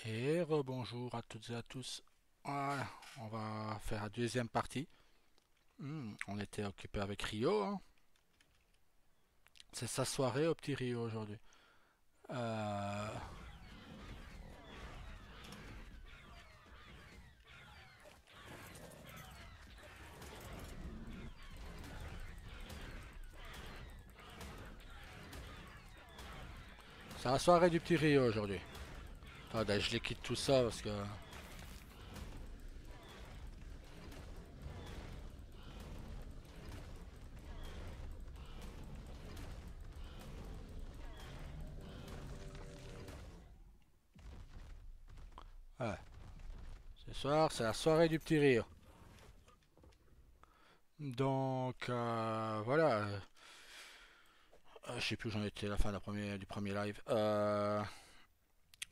Et rebonjour à toutes et à tous. Voilà, on va faire la deuxième partie. On était occupé avec Rio, hein. C'est sa soirée au petit Rio aujourd'hui. Euh, c'est la soirée du petit Rio aujourd'hui. Attendez, je les quitte tout ça parce que... Ouais, ce soir, c'est la soirée du petit Rio. Donc, voilà. Je sais plus où j'en étais à la fin de du premier live.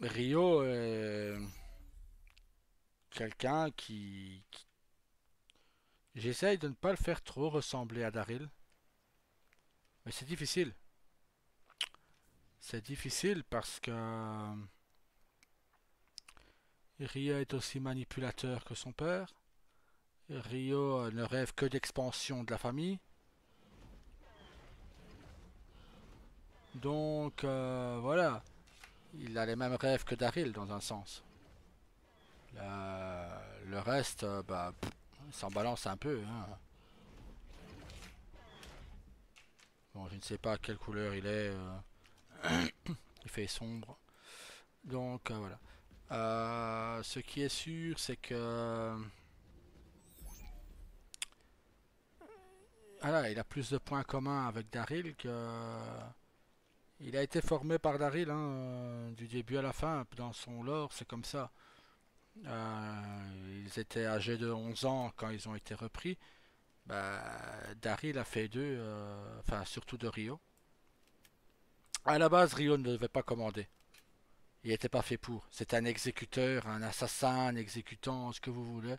Rio est quelqu'un qui... J'essaye de ne pas le faire trop ressembler à Daryl. Mais c'est difficile. C'est difficile parce que Rio est aussi manipulateur que son père. Rio ne rêve que d'expansion de la famille. Donc voilà, il a les mêmes rêves que Daryl dans un sens. Le reste, il s'en balance un peu, hein. Bon, je ne sais pas à quelle couleur il est. Il fait sombre. Donc voilà. Ce qui est sûr, c'est que voilà, il a plus de points communs avec Daryl que il a été formé par Daryl, hein, du début à la fin, dans son lore, c'est comme ça. Ils étaient âgés de 11 ans quand ils ont été repris. Bah, Daryl a fait d'eux, enfin surtout de Rio. À la base, Rio ne devait pas commander. Il n'était pas fait pour. C'était un exécuteur, un assassin, un exécutant, ce que vous voulez.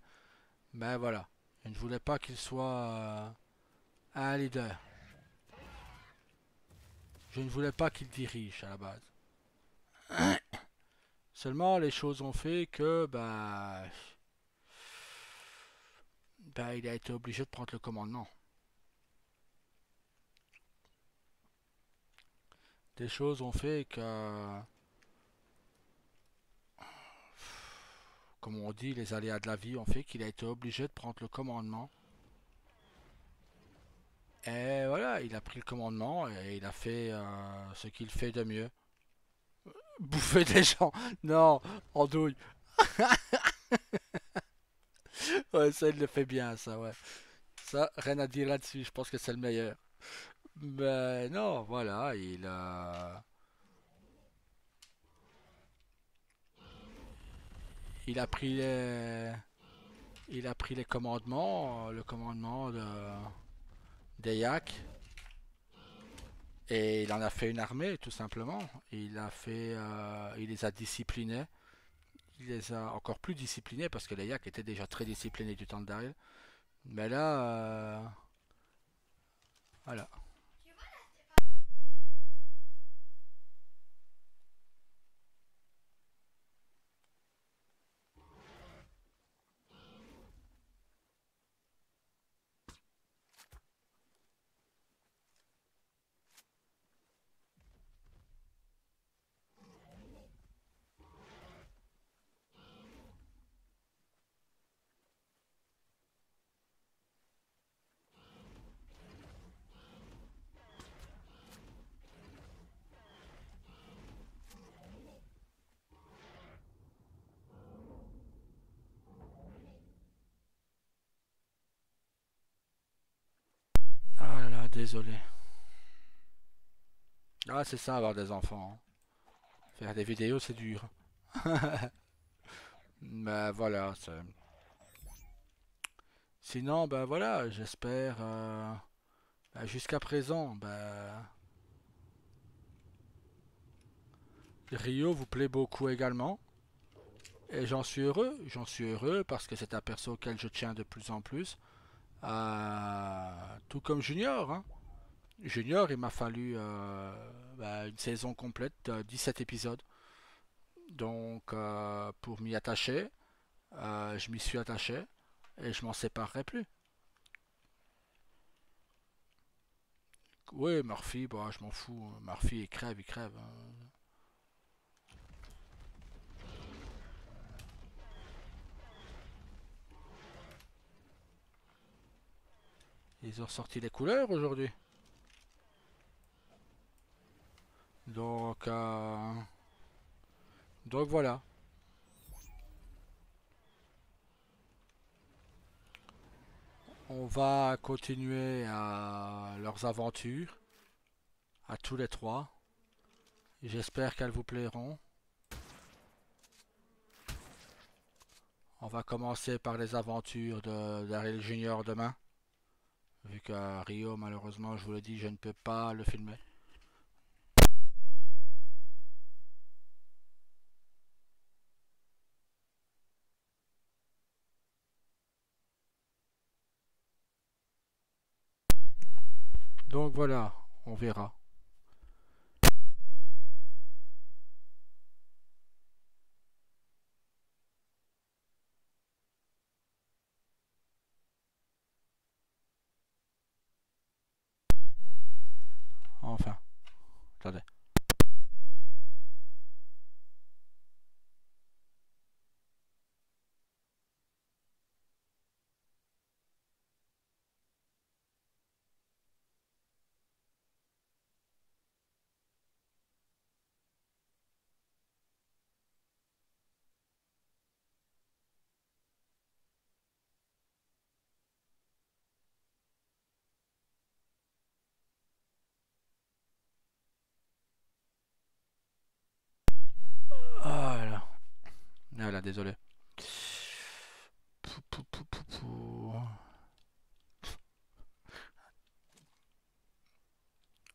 Mais voilà, il ne voulait pas qu'il soit un leader. Je ne voulais pas qu'il dirige à la base. Seulement, les choses ont fait que il a été obligé de prendre le commandement. Des choses ont fait que, comme on dit, les aléas de la vie ont fait qu'il a été obligé de prendre le commandement. Et voilà, il a pris le commandement et il a fait ce qu'il fait de mieux. Bouffer des gens. Non, andouille. Ouais, ça, il le fait bien, ça, ouais. Ça, rien à dire là-dessus. Je pense que c'est le meilleur. Mais non, voilà, il a pris les commandements, le commandement d'Ayak, et il en a fait une armée, tout simplement. Il les a disciplinés. Il les a encore plus disciplinés parce que l'Ayak était déjà très discipliné du temps de Daryl. Mais là, voilà. Ah là là, désolé. Ah, c'est ça, avoir des enfants, hein. Faire des vidéos, c'est dur. Mais voilà. Sinon, ben voilà, j'espère. Jusqu'à présent, Rio vous plaît beaucoup également. Et j'en suis heureux. J'en suis heureux parce que c'est un perso auquel je tiens de plus en plus. Tout comme Junior, hein. Junior, il m'a fallu une saison complète, 17 épisodes. Donc, pour m'y attacher, je m'y suis attaché et je m'en séparerai plus. Oui, Murphy, bah, je m'en fous. Murphy, il crève, il crève, hein. Ils ont sorti les couleurs aujourd'hui. Donc, donc voilà. On va continuer à leurs aventures, à tous les trois. J'espère qu'elles vous plairont. On va commencer par les aventures d'Ariel Junior demain. Vu qu'à Rio, malheureusement, je vous le dis, je ne peux pas le filmer. Donc voilà, on verra. Enfin, attendez. Ah là. Ah là, désolé. Pou, pou, pou, pou, pou.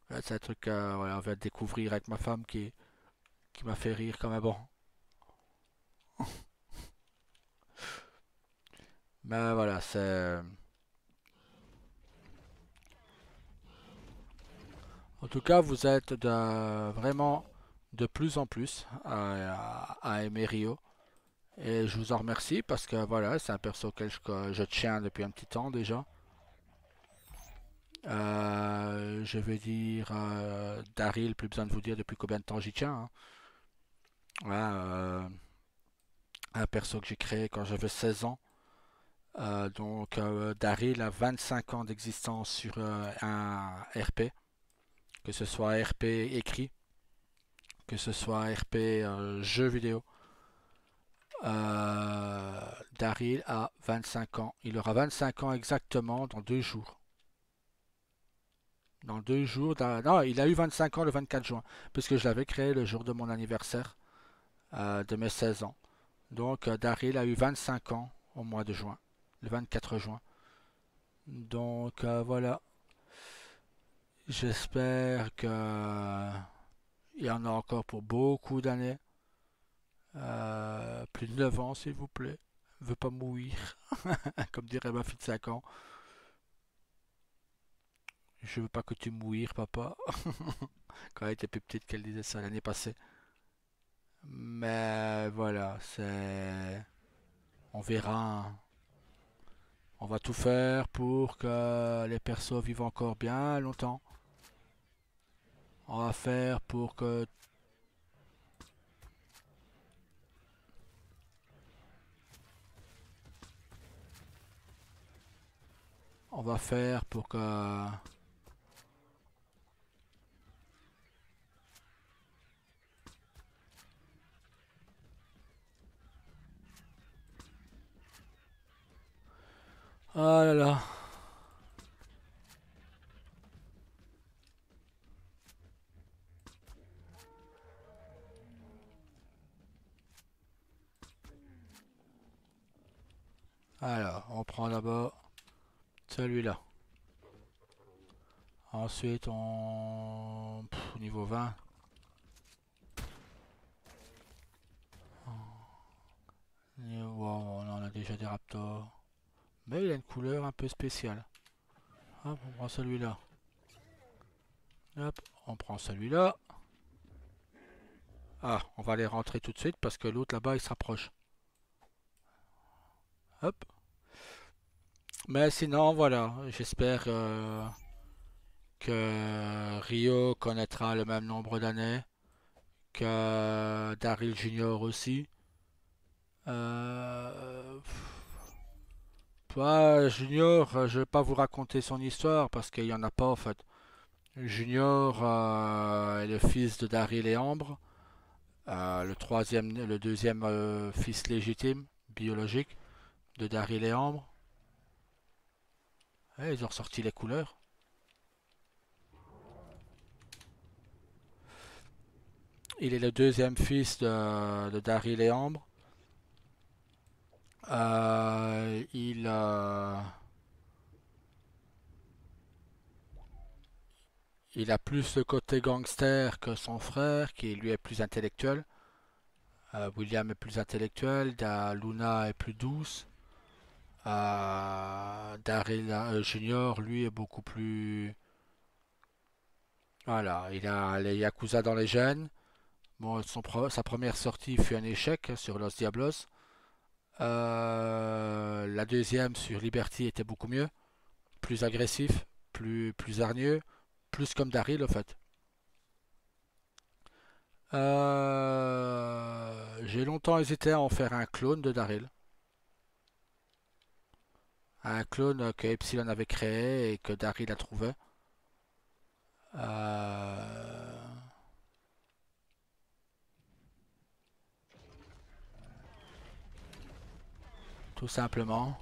Là, c'est un truc voilà, on va découvrir avec ma femme qui m'a fait rire comme un bon. Mais voilà, c'est... En tout cas, vous êtes vraiment de plus en plus à aimer Rio. Et je vous en remercie parce que voilà, c'est un perso auquel je tiens depuis un petit temps déjà. Je vais dire Daryl, plus besoin de vous dire depuis combien de temps j'y tiens, hein. Voilà, un perso que j'ai créé quand j'avais 16 ans. Donc Daryl a 25 ans d'existence sur un RP, que ce soit RP écrit, que ce soit RP jeu vidéo. Euh, Daryl a 25 ans. Il aura 25 ans exactement dans 2 jours. Dans 2 jours. Non, il a eu 25 ans le 24 juin, puisque je l'avais créé le jour de mon anniversaire de mes 16 ans. Donc Daryl a eu 25 ans au mois de juin, le 24 juin. Donc voilà. J'espère que il y en a encore pour beaucoup d'années. Plus de 9 ans, s'il vous plaît. Je veux pas mourir, comme dirait ma fille de 5 ans. Je veux pas que tu mouires, papa. Quand elle était plus petite, qu'elle disait ça l'année passée. Mais voilà, c'est... On verra, hein. On va tout faire pour que les persos vivent encore bien longtemps. On va faire pour que... On va faire pour que... Ah là là. Alors, on prend d'abord celui-là. Ensuite, niveau 20. Wow, on a déjà des raptors. Mais il a une couleur un peu spéciale. Hop, on prend celui-là. Hop, on prend celui-là. Ah, on va les rentrer tout de suite parce que l'autre là-bas il se rapproche. Hop. Mais sinon, voilà, j'espère que Rio connaîtra le même nombre d'années, que Daryl Junior aussi. Euh, Junior, je vais pas vous raconter son histoire parce qu'il y en a pas en fait. Junior est le fils de Daryl et Ambre, le deuxième fils légitime, biologique, de Daryl et Ambre. Ils ont ressorti les couleurs. Il est le deuxième fils de Daryl et Ambre. Euh, il, euh, il a plus le côté gangster que son frère, qui lui est plus intellectuel. William est plus intellectuel, Luna est plus douce. Daryl Junior, lui, est beaucoup plus... Voilà, il a les Yakuza dans les gènes. Bon, sa première sortie fut un échec sur Los Diablos. La deuxième sur Liberty était beaucoup mieux, plus agressif, plus hargneux, plus comme Daryl en fait. J'ai longtemps hésité à en faire un clone de Daryl. Un clone que Epsilon avait créé et que Daryl a trouvé. Euh, Tout simplement.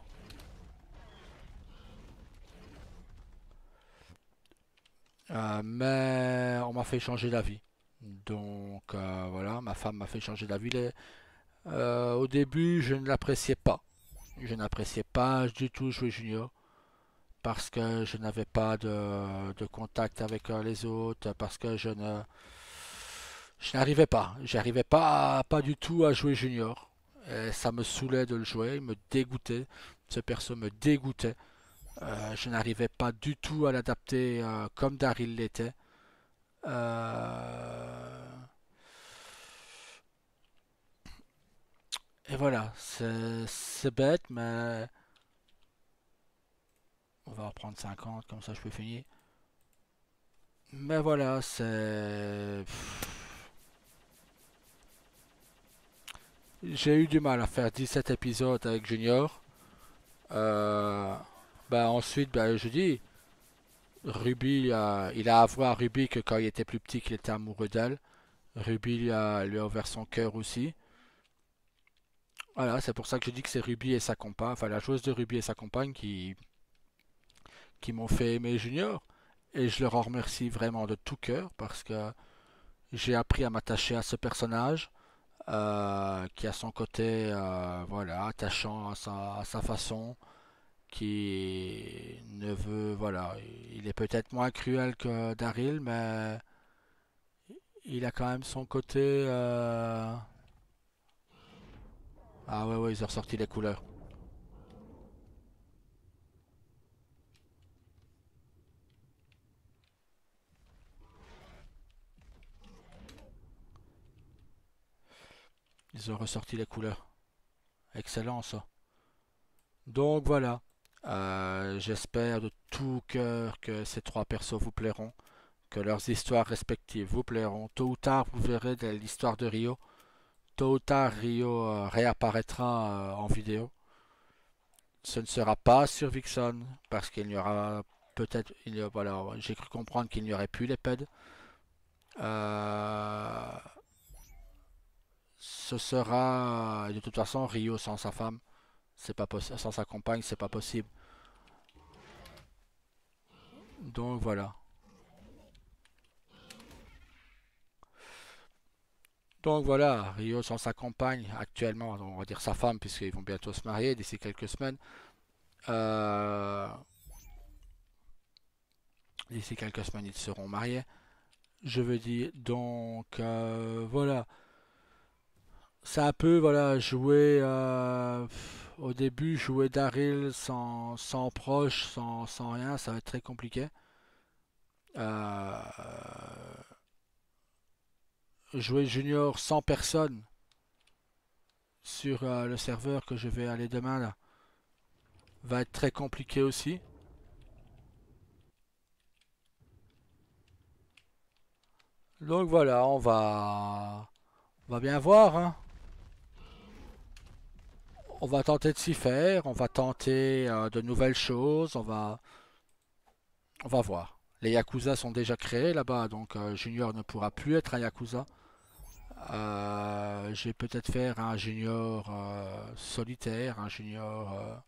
Mais on m'a fait changer d'avis. Donc voilà, ma femme m'a fait changer d'avis. Au début, je ne l'appréciais pas. Je n'appréciais pas du tout jouer junior parce que je n'avais pas de contact avec les autres, parce que je n'arrivais pas. J'arrivais pas du tout à jouer junior. Et ça me saoulait de le jouer, il me dégoûtait. Ce perso me dégoûtait. Je n'arrivais pas du tout à l'adapter comme Daryl l'était. Euh, Et voilà, c'est bête, mais on va reprendre 50, comme ça je peux finir. Mais voilà, c'est... J'ai eu du mal à faire 17 épisodes avec Junior. Ensuite, je dis, Ruby, il a avoué à Ruby que quand il était plus petit, qu'il était amoureux d'elle. Ruby lui a ouvert son cœur aussi. Voilà, c'est pour ça que je dis que c'est Ruby et sa compagne, enfin la joueuse de Ruby et sa compagne qui m'ont fait aimer Junior. Et je leur en remercie vraiment de tout cœur parce que j'ai appris à m'attacher à ce personnage qui a son côté voilà, attachant à sa façon, qui ne veut, voilà, il est peut-être moins cruel que Daryl, mais il a quand même son côté... Ah ouais, ouais, ils ont ressorti les couleurs. Ils ont ressorti les couleurs. Excellent ça. Donc voilà. J'espère de tout cœur que ces trois persos vous plairont, que leurs histoires respectives vous plairont. Tôt ou tard, vous verrez de l'histoire de Rio. Tôt ou tard, Rio réapparaîtra en vidéo. Ce ne sera pas sur Vixen, parce qu'il y aura peut-être... Voilà, j'ai cru comprendre qu'il n'y aurait plus les PED. Euh, Ce sera... De toute façon, Rio sans sa femme, c'est pas possible. Sans sa compagne, c'est pas possible. Donc voilà. Donc voilà, Rio sans sa compagne, actuellement, on va dire sa femme, puisqu'ils vont bientôt se marier d'ici quelques semaines. Euh, D'ici quelques semaines, ils seront mariés. Je veux dire, donc voilà. C'est un peu, voilà, jouer au début, jouer Daryl sans proche, sans rien, ça va être très compliqué. Euh, jouer junior sans personne sur le serveur que je vais aller demain là va être très compliqué aussi. Donc voilà, on va bien voir, hein. On va tenter de s'y faire, on va tenter de nouvelles choses, on va voir. Les Yakuza sont déjà créés là-bas, donc Junior ne pourra plus être un Yakuza. Je vais peut-être faire un Junior solitaire, un Junior...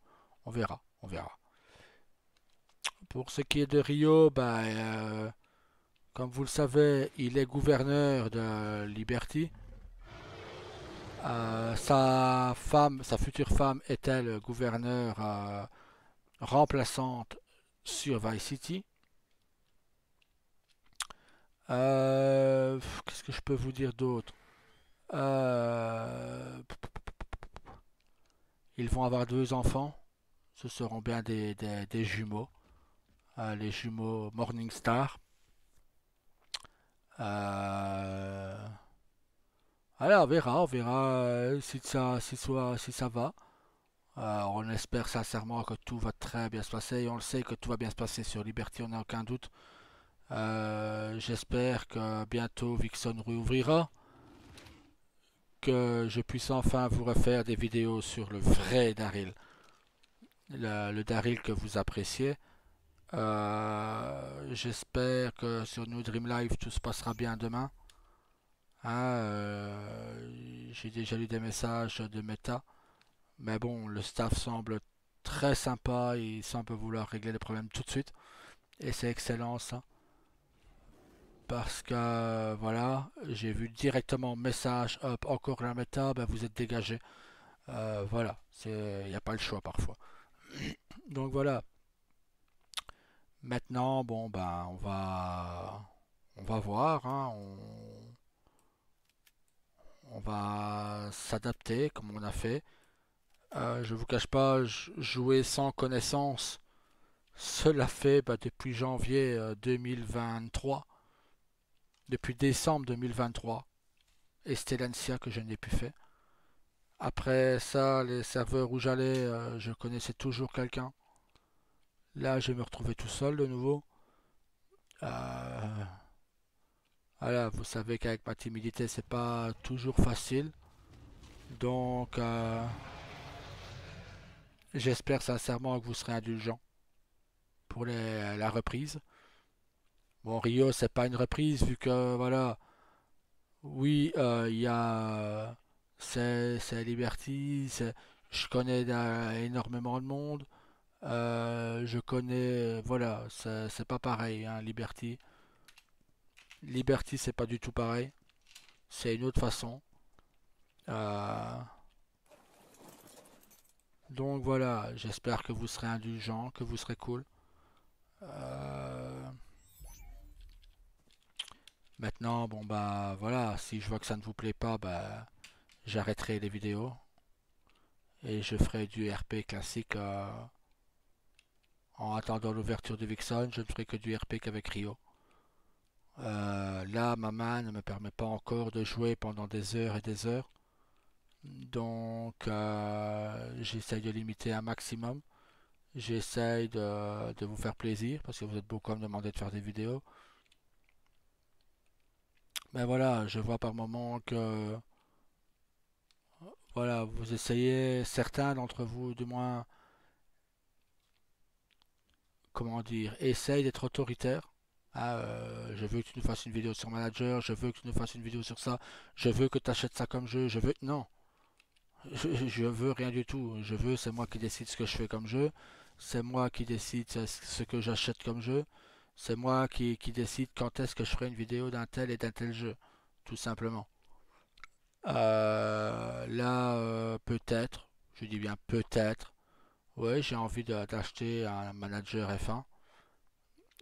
on verra, on verra. Pour ce qui est de Rio, comme vous le savez, il est gouverneur de Liberty. Sa femme, sa future femme est-elle gouverneure remplaçante sur Vice City. Qu'est-ce que je peux vous dire d'autre? Euh, Ils vont avoir deux enfants. Ce seront bien des jumeaux. Les jumeaux Morningstar. Euh, voilà, on verra si ça va. On espère sincèrement que tout va très bien se passer et on le sait que tout va bien se passer sur Liberty, on n'a aucun doute. J'espère que bientôt Vixen réouvrira, que je puisse enfin vous refaire des vidéos sur le vrai Daryl, le Daryl que vous appréciez. J'espère que sur New Dream Live tout se passera bien demain. Hein, j'ai déjà lu des messages de Meta, mais bon, le staff semble très sympa, il semble vouloir régler les problèmes tout de suite, et c'est excellent ça. Parce que voilà, j'ai vu directement message hop encore la méta, ben vous êtes dégagé. Voilà, il n'y a pas le choix parfois. Donc voilà. Maintenant, bon ben on va voir, hein, on va s'adapter comme on a fait. Je vous cache pas, jouer sans connaissance, cela fait depuis janvier 2023, depuis décembre 2023, et Stellantia que je n'ai plus fait. Après ça, les serveurs où j'allais, je connaissais toujours quelqu'un. Là, je vais me retrouver tout seul de nouveau. Euh, voilà, vous savez qu'avec ma timidité, c'est pas toujours facile. Donc, j'espère sincèrement que vous serez indulgents pour la reprise. Bon, Rio, c'est pas une reprise vu que, voilà, oui, il y a. C'est Liberty, je connais énormément de monde. Je connais, voilà, c'est pas pareil, hein, Liberty. Liberty, c'est pas du tout pareil. C'est une autre façon. Euh, donc voilà, j'espère que vous serez indulgents, que vous serez cool. Euh, Maintenant, bon voilà, si je vois que ça ne vous plaît pas, j'arrêterai les vidéos et je ferai du RP classique en attendant l'ouverture de Vixen. Je ne ferai que du RP qu'avec Rio. Là, ma main ne me permet pas encore de jouer pendant des heures et des heures. Donc, j'essaye de limiter un maximum. J'essaye de vous faire plaisir parce que vous êtes beaucoup à me demander de faire des vidéos. Mais voilà, je vois par moment que voilà, vous essayez, certains d'entre vous du moins, comment dire, essayent d'être autoritaires. Ah, je veux que tu nous fasses une vidéo sur Manager, je veux que tu nous fasses une vidéo sur ça, je veux que tu achètes ça comme jeu, je veux... Non, je veux rien du tout. Je veux, c'est moi qui décide ce que je fais comme jeu. C'est moi qui décide ce que j'achète comme jeu. C'est moi qui décide quand est-ce que je ferai une vidéo d'un tel et d'un tel jeu. Tout simplement. Là, peut-être, je dis bien peut-être, ouais, j'ai envie d'acheter un manager F1,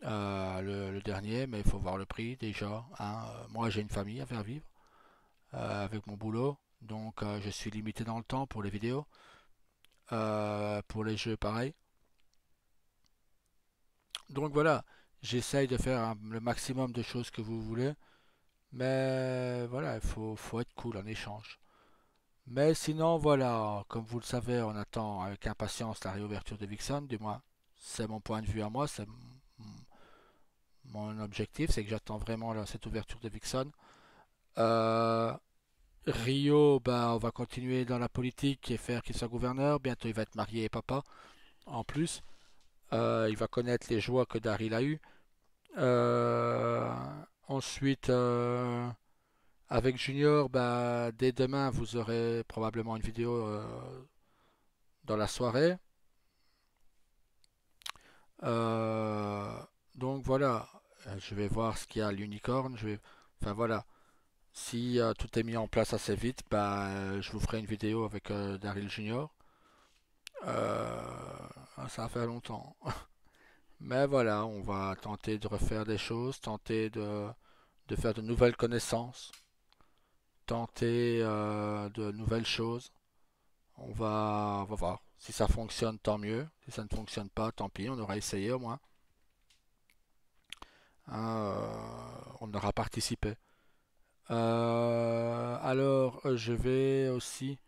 le dernier, mais il faut voir le prix déjà, hein. Moi, j'ai une famille à faire vivre avec mon boulot, donc je suis limité dans le temps pour les vidéos. Pour les jeux, pareil. Donc voilà, j'essaye de faire le maximum de choses que vous voulez, Mais voilà, faut être cool en échange. Mais sinon, voilà, comme vous le savez, on attend avec impatience la réouverture de Vixen, du moins, c'est mon point de vue à moi, c'est mon objectif, c'est que j'attends vraiment cette ouverture de Vixen. Euh, Rio, ben, on va continuer dans la politique et faire qu'il soit gouverneur. Bientôt, il va être marié et papa. En plus, il va connaître les joies que Daryl a eues. Euh, Ensuite, avec Junior, bah, dès demain, vous aurez probablement une vidéo dans la soirée. Euh, donc voilà, je vais voir ce qu'il y a à l'unicorne. Enfin voilà, si tout est mis en place assez vite, bah, je vous ferai une vidéo avec Daryl Junior. Ça va faire longtemps. Mais voilà, on va tenter de refaire des choses, tenter de faire de nouvelles connaissances, tenter de nouvelles choses. On va voir. Si ça fonctionne, tant mieux. Si ça ne fonctionne pas, tant pis, on aura essayé au moins. On aura participé. Alors, je vais aussi,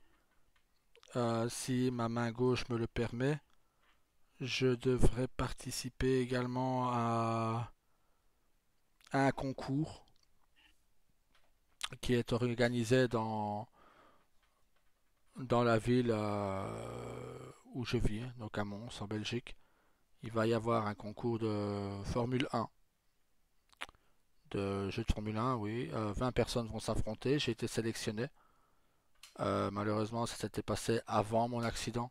si ma main gauche me le permet, je devrais participer également à un concours qui est organisé dans la ville où je vis, donc à Mons, en Belgique. Il va y avoir un concours de Formule 1, de jeux de Formule 1, oui. 20 personnes vont s'affronter. J'ai été sélectionné. Malheureusement, ça s'était passé avant mon accident.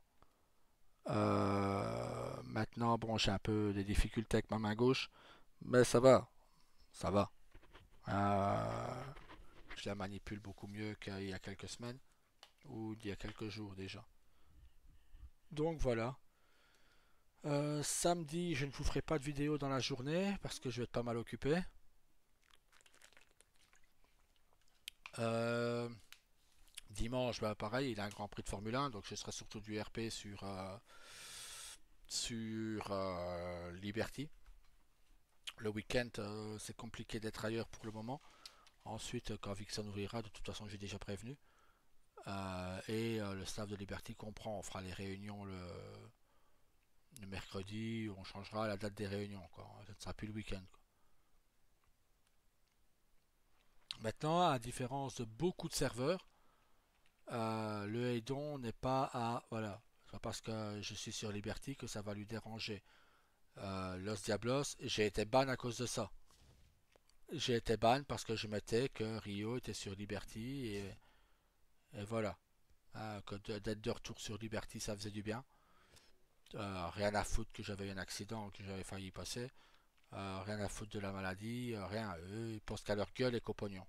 Maintenant, bon, j'ai un peu des difficultés avec ma main gauche, mais ça va, ça va. Euh, je la manipule beaucoup mieux qu'il y a quelques semaines ou il y a quelques jours déjà. Donc voilà. Samedi, je ne vous ferai pas de vidéo dans la journée parce que je vais être pas mal occupé. Euh, Dimanche, bah, pareil, il a un Grand Prix de Formule 1, donc je serai surtout du RP sur Liberty. Le week-end, c'est compliqué d'être ailleurs pour le moment. Ensuite, quand Vixen ouvrira, de toute façon, j'ai déjà prévenu. Le staff de Liberty comprend, on fera les réunions le mercredi, on changera la date des réunions, quoi. Ça ne sera plus le week-end, quoi. Maintenant, à différence de beaucoup de serveurs, le Aidon n'est pas à... Voilà, c'est pas parce que je suis sur Liberty que ça va lui déranger. Los Diablos, j'ai été ban à cause de ça. J'ai été ban parce que je mettais que Rio était sur Liberty et voilà. D'être de retour sur Liberty, ça faisait du bien. Rien à foutre que j'avais eu un accident, que j'avais failli y passer. Rien à foutre de la maladie, rien. Eux, ils pensent qu'à leur gueule et qu'au pognon.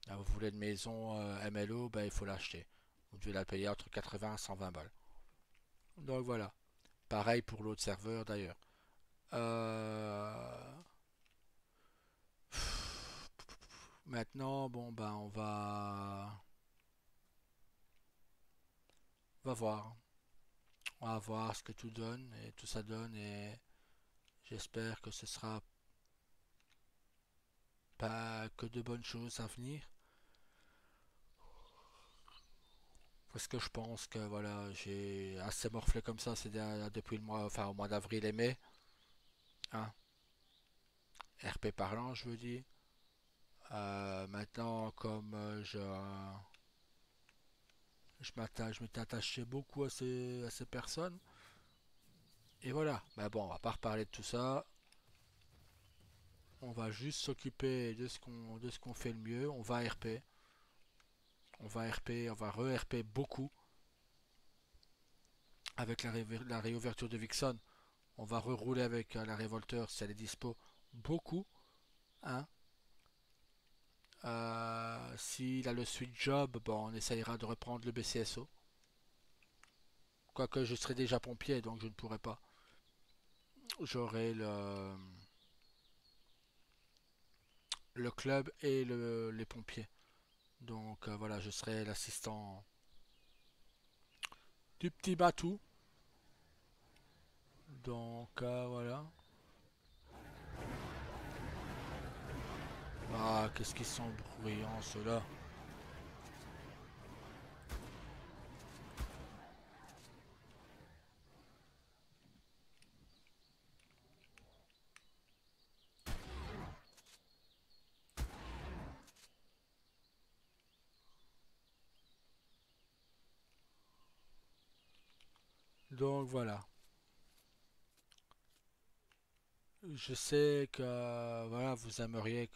Vous voulez une maison MLO, ben, il faut l'acheter. Vous devez la payer entre 80 et 120 balles. Donc voilà. Pareil pour l'autre serveur d'ailleurs. Euh, Maintenant, bon ben on va voir. On va voir ce que tout donne et tout ça donne et j'espère que ce sera pas que de bonnes choses à venir. Parce que je pense que voilà, j'ai assez morflé comme ça, c'est depuis le mois, enfin au mois d'avril et mai, hein, RP parlant, je veux dire. Maintenant, comme je m'étais attaché beaucoup à ces personnes, et voilà. Mais bon, on va pas reparler de tout ça. On va juste s'occuper de ce qu'on fait le mieux. On va RP, on va re-RP beaucoup avec la réouverture de Vixen. On va rerouler avec la révolteur si elle est dispo beaucoup, hein. S'il a le sweet job, bon, on essayera de reprendre le BCSO. Quoique je serai déjà pompier, donc je ne pourrai pas. J'aurai le club et les pompiers. Donc voilà, je serai l'assistant du petit Batou. Donc voilà. Ah, qu'est-ce qu'ils sont bruyants ceux-là. Donc voilà. Je sais que voilà, vous aimeriez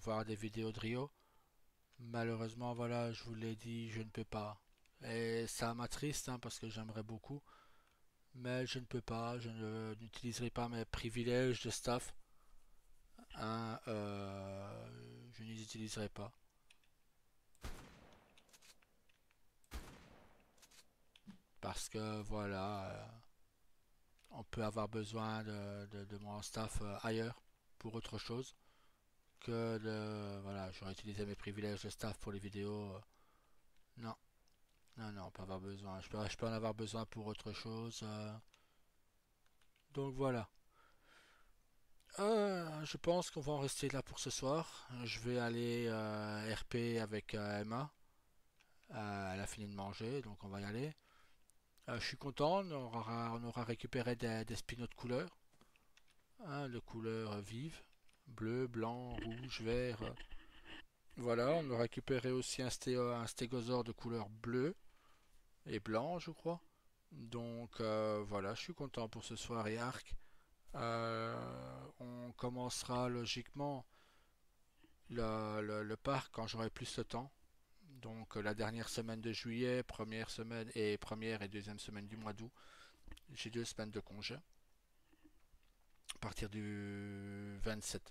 voir des vidéos de Rio. Malheureusement, voilà, je vous l'ai dit, je ne peux pas. Et ça m'attriste hein, parce que j'aimerais beaucoup. Mais je ne peux pas, n'utiliserai pas mes privilèges de staff. Hein, je n'y utiliserai pas. Parce que voilà, on peut avoir besoin de mon staff ailleurs pour autre chose que de... Voilà, j'aurais utilisé mes privilèges de staff pour les vidéos. Non, non, non, pas avoir besoin. Je peux en avoir besoin pour autre chose. Donc voilà. Je pense qu'on va en rester là pour ce soir. Je vais aller RP avec Emma. Elle a fini de manger, donc on va y aller. Je suis content, on aura récupéré des spinos de couleur, hein, de couleurs vives, bleu, blanc, rouge, vert. Voilà, on a récupéré aussi un stégosaure de couleur bleue et blanc, je crois. Donc voilà, je suis content pour ce soir et arc. On commencera logiquement le parc quand j'aurai plus de temps. Donc la dernière semaine de juillet, première et deuxième semaine du mois d'août. J'ai 2 semaines de congé à partir du 27.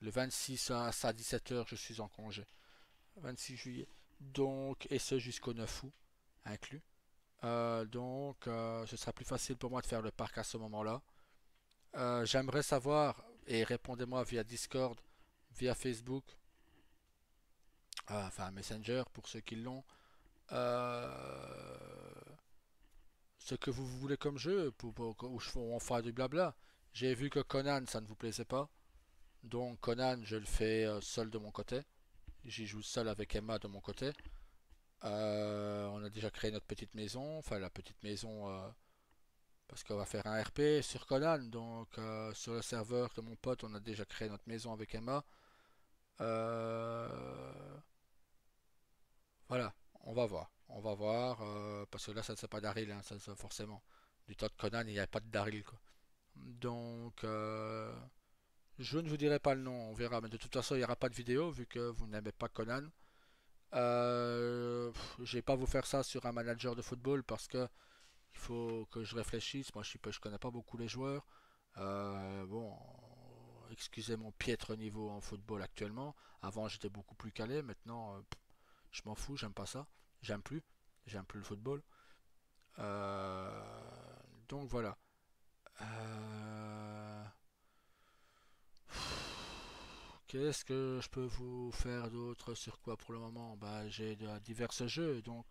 Le 26 à 17 h, je suis en congé. 26 juillet. Donc, et ce jusqu'au 9 août inclus. Donc, ce sera plus facile pour moi de faire le parc à ce moment-là. J'aimerais savoir, et répondez-moi via Discord, via Facebook, enfin Messenger pour ceux qui l'ont, euh, ce que vous voulez comme jeu, où on fera du blabla. J'ai vu que Conan, ça ne vous plaisait pas. Donc Conan, je le fais seul de mon côté. J'y joue seul avec Emma de mon côté. On a déjà créé notre petite maison, enfin la petite maison, parce qu'on va faire un RP sur Conan. Donc sur le serveur de mon pote, on a déjà créé notre maison avec Emma. Euh, voilà, on va voir. On va voir, parce que là, ça ne sert pas Daryl, hein, ça, forcément. Du temps de Conan, il n'y a pas de Daryl, quoi. Donc, je ne vous dirai pas le nom, on verra. Mais de toute façon, il n'y aura pas de vidéo, vu que vous n'aimez pas Conan. Je vais pas vous faire ça sur un manager de football parce que il faut que je réfléchisse. Moi, je connais pas beaucoup les joueurs. Bon, excusez mon piètre niveau en football actuellement. Avant, j'étais beaucoup plus calé. Maintenant, je m'en fous. J'aime pas ça. J'aime plus. J'aime plus le football. Euh, donc voilà. Euh, Qu'est-ce que je peux vous faire d'autre sur quoi pour le moment? Bah, j'ai divers jeux, donc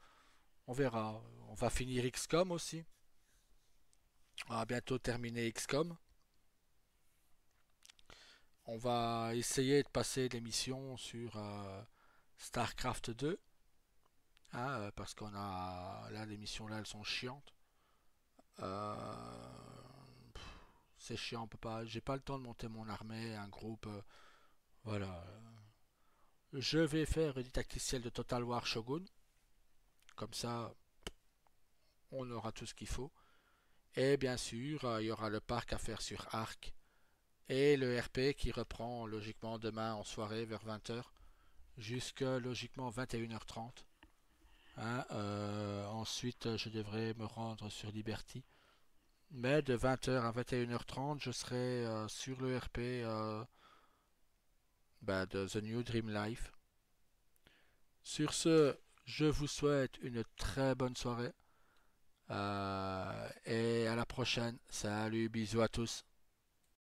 on verra. On va finir XCOM aussi. On va bientôt terminer XCOM. On va essayer de passer l'émission sur StarCraft 2. Hein, parce qu'on a. Là, les missions là, elles sont chiantes. Euh, c'est chiant, on peut pas. J'ai pas le temps de monter mon armée, un groupe. Voilà. Je vais faire une tacticielle de Total War Shogun. Comme ça, on aura tout ce qu'il faut. Et bien sûr, il y aura le parc à faire sur Arc. Et le RP qui reprend logiquement demain en soirée vers 20 h jusqu'à logiquement 21 h 30. Hein, ensuite, je devrais me rendre sur Liberty. Mais de 20 h à 21 h 30, je serai sur le RP de The New Dream Life. Sur ce, je vous souhaite une très bonne soirée. Et à la prochaine. Salut, bisous à tous.